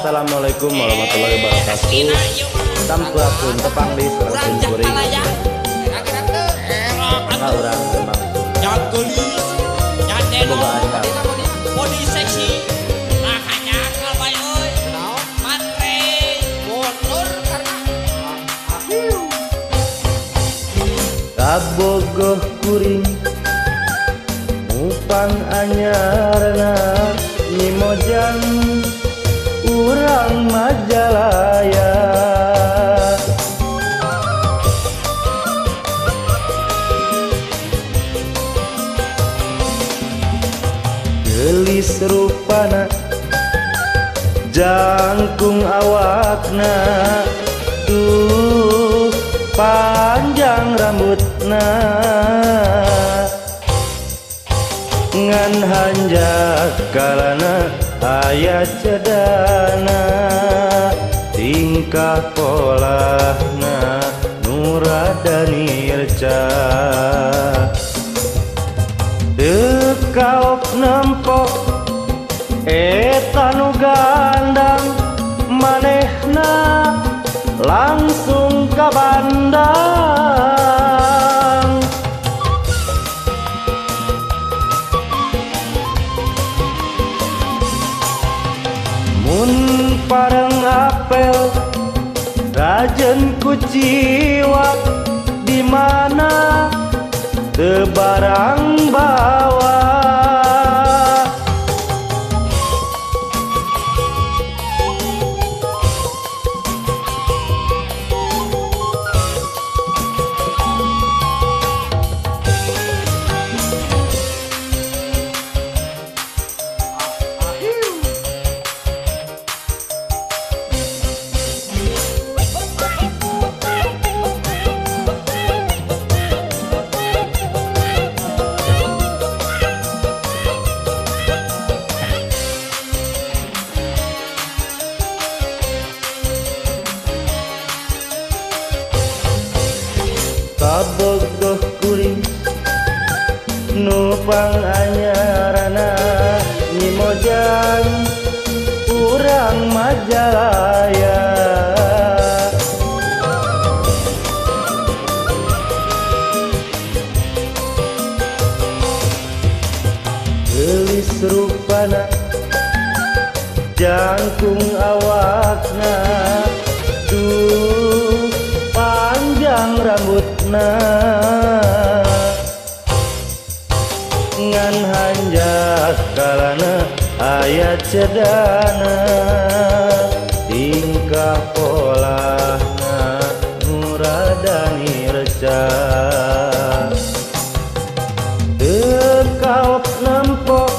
Assalamualaikum warahmatullahi wabarakatuh. Sampurasun tepang di serang kuring. Enggak urang memang. Jangan gelis, jangan denok. Body seksi. Nah hanya kalbai euy. Matre, mundur karena Kabogoh kuring. Mupang anyarna Mimojang urang Majalaya gelis rupana jangkung awakna tuh panjang rambutna ngan hanjak kalana aya cedana tingkah polahna nuradani reca dekaok nempok eta nu gandang manehna langsung ka bandang mun pareng apel rajen kuciwa di mana teu barang bawa kabogoh kuring nupang anyarana Mimojang urang Majalaya gelis rupana jangkung awakna tuh panjang rambutna ngan hanjak kalana aya cedana tingkah polahna nuradani reca dekaok nempok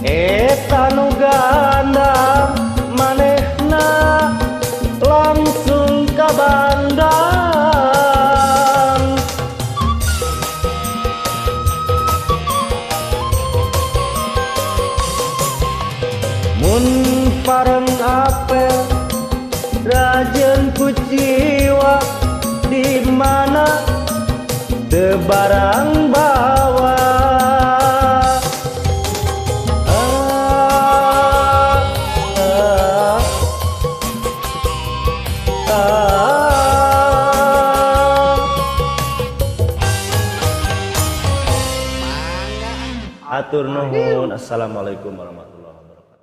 eta nu gandang manehna langsung ka bandang mun pareng apel rajen kuciwa di mana teu barang bawa atur nuhun. Assalamualaikum warahmatullahi wabarakatuh.